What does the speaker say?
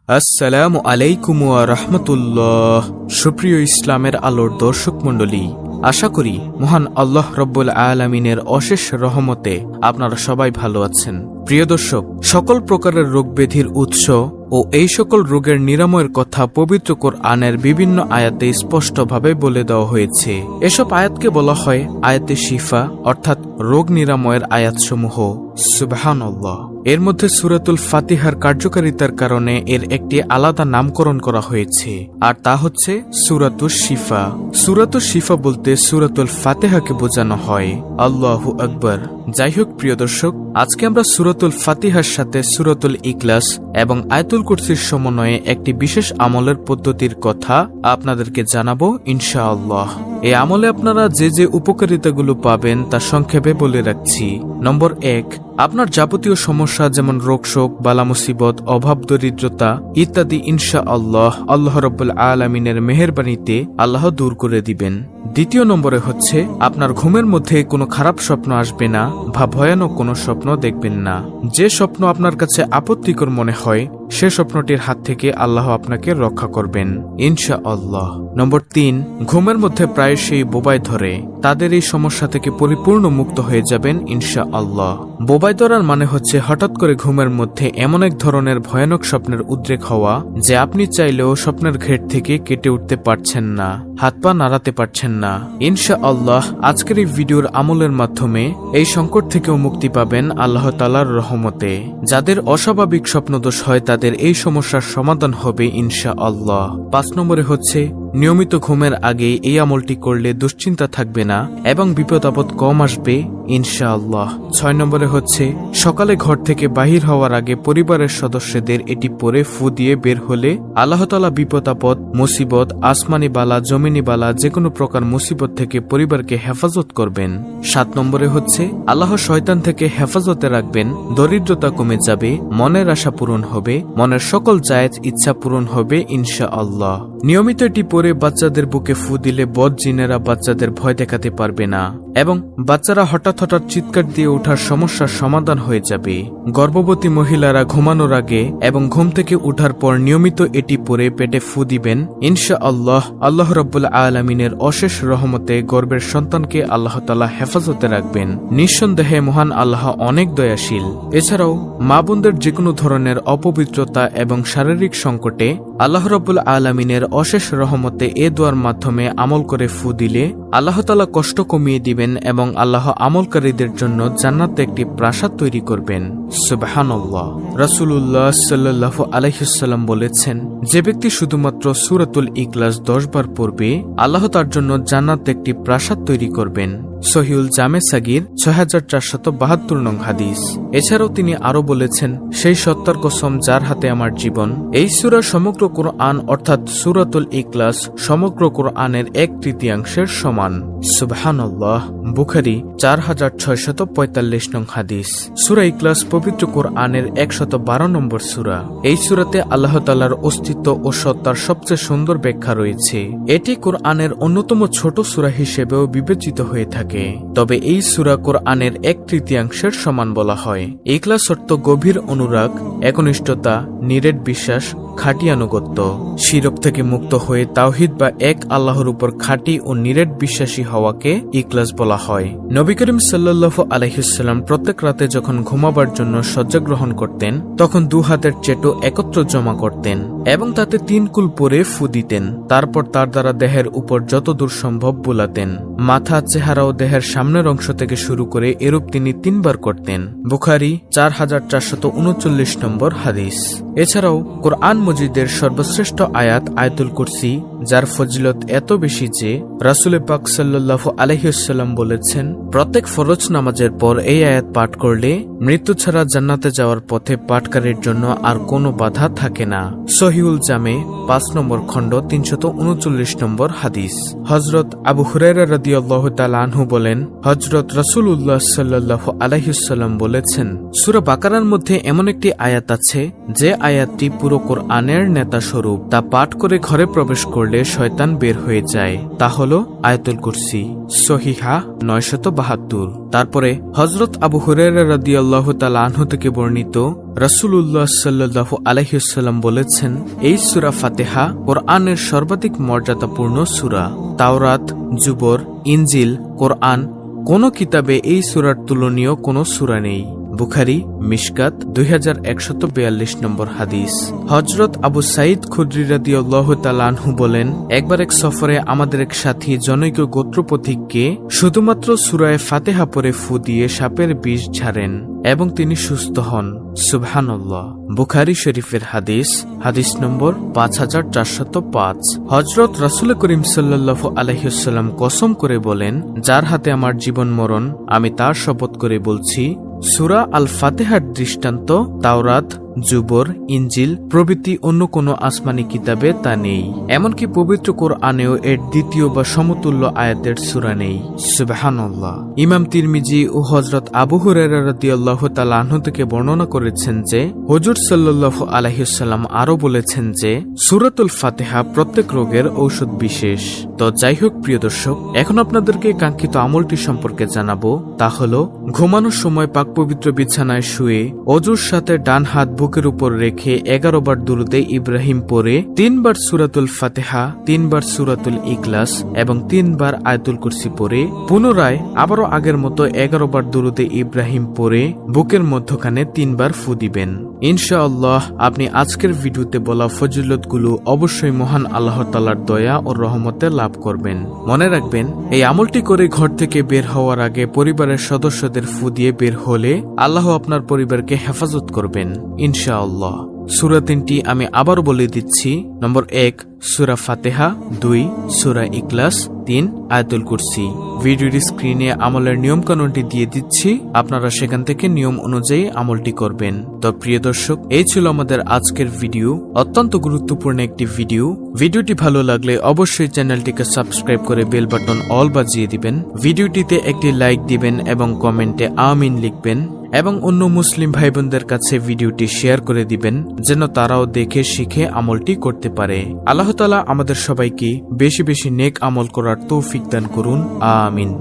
আসসালামু আলাইকুম ওয়া রাহমাতুল্লাহ। সুপ্রিয় ইসলামের আলোর দর্শক মণ্ডলী, আশা করি মহান আল্লাহ রব্বুল আলামিনের অশেষ রহমতে আপনারা সবাই ভালো আছেন। প্রিয় দর্শক, সকল প্রকারের রোগ ব্যাধির উৎস ও এই সকল রোগের নিরাময়ের কথা পবিত্র কোরআনের বিভিন্ন আয়াতে স্পষ্টভাবে বলে দেওয়া হয়েছে। এসব আয়াতকে বলা হয় আয়াতে শিফা, অর্থাৎ রোগ নিরাময়ের আয়াতসমূহ। সুবহানাল্লাহ। এর মধ্যে সূরাতুল ফাতিহার কার্যকারিতার কারণে এর একটি আলাদা নামকরণ করা হয়েছে, আর তা হচ্ছে সূরাতুশ শিফা। সূরাতুশ শিফা বলতে সূরাতুল ফাতিহাকে বোঝানো হয়। আল্লাহু আকবার। যাই হোক প্রিয় দর্শক, আজকে আমরা সূরাতুল ফাতিহার সাথে সূরাতুল ইখলাস এবং আয়াতুল কুরসির সমন্বয়ে একটি বিশেষ আমলের পদ্ধতির কথা আপনাদেরকে জানাবো ইনশাআল্লাহ। এই আমলে আপনারা যে যে উপকারিতাগুলো পাবেন তা সংক্ষেপে বলে রাখছি। নম্বর 1, আপনার যাবতীয় সমস্যা যেমন রোগ শোক, বালা মুসিবত, অভাব দরিদ্রতা ইত্যাদি ইনশাআল্লাহ আল্লাহ রাব্বুল আলামিনের মেহেরবানিতে আল্লাহ দূর করে দিবেন। দ্বিতীয় নম্বরে হচ্ছে আপনার ঘুমের মধ্যে কোনো খারাপ স্বপ্ন আসবে না বা ভয়ানক কোনো স্বপ্ন দেখবেন না। যে স্বপ্ন আপনার কাছে আপত্তিকর মনে হয় সে স্বপ্নটির হাত থেকে আল্লাহ আপনাকে রক্ষা করবেন ইনশাআল্লাহ। নম্বর 3, ঘুমের মধ্যে প্রায়শই বোবায় ধরে, তাদের এই সমস্যা থেকে পরিপূর্ণ মুক্ত হয়ে যাবেন ইনশাআল্লাহ। বোবায় ধরার মানে হচ্ছে হঠাৎ করে ঘুমের মধ্যে এমন এক ধরনের ভয়ানক স্বপ্নের উদ্রেক হওয়া যে আপনি চাইলেও স্বপ্নের ঘের থেকে কেটে উঠতে পারছেন না, হাত পা নাড়াতে পারছেন না। ইনশাআল্লাহ আজকের এই ভিডিওর আমলের মাধ্যমে এই সংকট থেকেও মুক্তি পাবেন আল্লাহ তাআলার রহমতে। যাদের অস্বাভাবিক স্বপ্নদোষ হয় তাদের এই সমস্যার সমাধান হবে ইনশাআল্লাহ। 5 নম্বরে হচ্ছে নিয়মিত ঘুমের আগে এই আমলটি করলে দুশ্চিন্তা থাকবে না এবং বিপদ আপদ কম আসবে ইনশাআল্লাহ। 6 নম্বরে হচ্ছে সকালে ঘর থেকে বাহির হওয়ার আগে পরিবারের সদস্যদের এটি পরে ফু দিয়ে বের হলে আল্লাহ তাআলা বিপদ আপদ, মুসিবত, আসমানি বালা, জমিনি বালা যে কোনো প্রকার মুসিবত থেকে পরিবারকে হেফাজত করবেন। 7 নম্বরে হচ্ছে আল্লাহ শয়তান থেকে হেফাজতে রাখবেন, দরিদ্রতা কমে যাবে, মনের আশা পূরণ হবে, মনের সকল জায়েজ ইচ্ছা পূরণ হবে ইনশাআল্লাহ। নিয়মিত এটি পরে বাচ্চাদের বুকে ফু দিলে বদ জিনেরা বাচ্চাদের ভয় দেখাতে পারবে না এবং বাচ্চারা হঠাৎ হঠাৎ চিৎকার দিয়ে ওঠার সমস্যার সমাধান হয়ে যাবে। গর্ভবতী মহিলারা ঘুমানোর আগে এবং ঘুম থেকে উঠার পর নিয়মিত এটি পরে পেটে ফু দিবেন ইনশাআল্লাহ। আল্লাহ রাব্বুল আলামিনের অশেষ রহমতে গর্ভের সন্তানকে আল্লাহ তাআলা হেফাজতে রাখবেন। নিঃসন্দেহে মহান আল্লাহ অনেক দয়াশীল। এছাড়াও মা বোনদের যে কোনো ধরনের অপবিত্রতা এবং শারীরিক সংকটে আল্লাহ রাব্বুল আলামিনের অশেষ রহমতে এ দোয়ার মাধ্যমে আমল করে ফু দিলে আল্লাহ তাআলা কষ্ট কমিয়ে দিবেন এবং আল্লাহ আমলকারীদের জন্য জান্নাতে একটি প্রাসাদ তৈরি করবেন। সুবহানাল্লাহ। রাসূলুল্লাহ সাল্লাল্লাহু আলাইহি ওয়াসাল্লাম বলেছেন, যে ব্যক্তি শুধুমাত্র সূরাতুল ইখলাস 10 বার পড়বে আল্লাহ তার জন্য জান্নাতে একটি প্রাসাদ তৈরি করবেন। সহিহুল জামে সাগীর 6472 নং হাদিস। এছাড়াও তিনি আরো বলেছেন, সেই সত্তার কসম যার হাতে আমার জীবন, এই সূরা সমগ্র কোরআন অর্থাৎ সূরাতুল ইখলাস সমগ্র কোরআনের 1/3 সমান। সুবহানাল্লাহ। বুখারী 4645 নং হাদিস। সূরা ইখলাস পবিত্র কোরআনের 112 নম্বর সূরা। এই সূরাতে আল্লাহ তাআলার অস্তিত্ব ও সত্তার সবচেয়ে সুন্দর ব্যাখ্যা রয়েছে। এটি কোরআনের অন্যতম ছোট সূরা হিসেবেও বিবেচিত হয়ে থাকে। তবে এই সূরা কোরআনের 1/3 সমান বলা হয়। ইখলাস অর্থ গভীর অনুরাগ, একনিষ্ঠতা, নিরেট বিশ্বাস, খাঁটি আনুগত্য। শিরক থেকে মুক্ত হয়ে তাওহীদ বা এক আল্লাহর উপর খাঁটি ও নিরেট বিশ্বাসী হওয়াকে ইখলাস বলা হয়। নবী করিম সাল্লাল্লাহু আলাইহি ওয়াসাল্লাম প্রত্যেক রাতে যখন ঘুমাবার জন্য শয্যা গ্রহণ করতেন তখন 2 হাতের চেটো একত্র জমা করতেন এবং তাতে 3 কুল পরে ফু দিতেন। তারপর তার দ্বারা দেহের উপর যতদূর সম্ভব বুলাতেন। মাথা, চেহারা ও দেহের সামনের অংশ থেকে শুরু করে এরূপ তিনি 3 বার করতেন। বুখারী 4439 নম্বর হাদিস। এছাড়াও কোরআন মজিদের সর্বশ্রেষ্ঠ আয়াত আয়াতুল কুরসি, যার ফজিলত এত বেশি যে রাসূল পাক সাল্লাল্লাহু আলাইহি ওয়াসাল্লাম বলেছেন, প্রত্যেক ফরজ নামাজের পর এই আয়াত পাঠ করলে মৃত্যু ছাড়া জান্নাতে যাওয়ার পথে পাঠকারীর জন্য আর কোনো বাধা থাকে না। সহিহুল জামে 5 নম্বর খণ্ড 339 নম্বর হাদিস। হযরত আবু হুরায়রা রাদিয়াল্লাহু তাআলা আনহু বলেন, হযরত রাসূলুল্লাহ সাল্লাল্লাহু আলাইহি ওয়াসাল্লাম বলেছেন, সূরা বাকারার মধ্যে এমন একটি আয়াত আছে যে আয়াতটি পুরো কোরআনের নেতা স্বরূপ। তা পাঠ করে ঘরে প্রবেশ করলে করলে শয়তান বের হয়ে যায়, তা হলো আয়াতুল কুরসি। সহিহা 972। তারপরে হযরত আবু হুরায়রা রাদিয়াল্লাহু তাআলা আনহু থেকে বর্ণিত, রাসূলুল্লাহ সাল্লাল্লাহু আলাইহি ওয়াসাল্লাম বলেছেন, এই সূরা ফাতিহা কোরআনের সর্বাধিক মর্যাদাপূর্ণ সূরা। তাওরাত, জুবর, ইনজিল, কোরআন কোন কিতাবে এই সূরার তুলনীয় কোনো সূরা নেই। বুখারী মিশকাত 2142 নম্বর হাদিস। হযরত আবু সাঈদ খুদরি রাদিয়াল্লাহু তাআলা আনহু বলেন, একবার এক সফরে আমাদের এক সাথী জনৈক গোত্রপথিককে শুধুমাত্র সূরা ফাতিহা পড়ে ফু দিয়ে সাপের বিষ ঝাড়েন এবং তিনি সুস্থ হন। সুবহানাল্লাহ। বুখারী শরীফের হাদিস, হাদিস নম্বর 5405। হযরত রাসূল করিম সাল্লাল্লাহু আলাইহি ওয়াসাল্লাম কসম করে বলেন, যার হাতে আমার জীবন মরণ, আমি তার শপথ করে বলছি, সূরা আল ফাতিহার দৃষ্টান্ত তাওরাত, জুবর, ইনজিল প্রভৃতি অন্য কোনো আসমানি কিতাবে তা নেই। এমনকি পবিত্র কোরআনেও এর দ্বিতীয় বা সমতুল্য আয়াতের সূরা নেই। সুবহানাল্লাহ। ইমাম তিরমিজি ও হযরত আবু হুরায়রা রাদিয়াল্লাহু তাআলা আনহু থেকে বর্ণনা করেছেন যে হুজুর সাল্লাল্লাহু আলাইহি ওয়াসাল্লাম আরো বলেছেন যে সূরাতুল ফাতিহা প্রত্যেক রোগের ঔষধ বিশেষ। তো যাই হোক প্রিয় দর্শক, এখন আপনাদেরকে কাঙ্ক্ষিত আমলটি সম্পর্কে জানাবো। তা হলো ঘুমানোর সময় পাক পবিত্র বিছানায় শুয়ে অজুর সাথে ডান হাত বুকের উপর রেখে 11 বার দুরুদে ইব্রাহিম পড়ে 3 বার সূরাতুল ফাতিহা, 3 বার সূরাতুল ইখলাস এবং 3 বার আয়াতুল কুরসি পড়ে পুনরায় আবারও আগের মতো 11 বার দুরুদে ইব্রাহিম পড়ে বুকের মধ্যখানে 3 বার ফু দিবেন। ইনশাআল্লাহ আপনি আজকের ভিডিওতে বলা ফজিলতগুলো অবশ্যই মহান আল্লাহ তাআলার দয়া ও রহমতে লাভ করবেন। মনে রাখবেন, এই আমলটি করে ঘর থেকে বের হওয়ার আগে পরিবারের সদস্যদের ফু দিয়ে বের হলে আল্লাহ আপনার পরিবারকে হেফাজত করবেন ইনশাআল্লাহ। সূরা 3টি আমি আবারও বলে দিচ্ছি। নম্বর 1 সূরা ফাতিহা, 2 সূরা ইখলাস, 3 আয়াতুল কুরসি। ভিডিওর স্ক্রিনে আমলের নিয়ম কানুনটি দিয়ে দিচ্ছি, আপনারা সেখান থেকে নিয়ম অনুযায়ী আমলটি করবেন। তো প্রিয় দর্শক, এই ছিল আমাদের আজকের ভিডিও, অত্যন্ত গুরুত্বপূর্ণ একটি ভিডিও। ভিডিওটি ভালো লাগলে অবশ্যই চ্যানেলটিকে সাবস্ক্রাইব করে বেল বাটন অল বাজিয়ে দিবেন। ভিডিওটিতে একটি লাইক দিবেন এবং কমেন্টে আমিন লিখবেন এবং অন্য মুসলিম ভাই বোনদের কাছে ভিডিওটি শেয়ার করে দিবেন যেন তারাও দেখে শিখে আমলটি করতে পারে। আল্লাহ তাআলা আমাদের সবাইকে বেশি বেশি নেক আমল করার তৌফিক দান করুন। আমিন।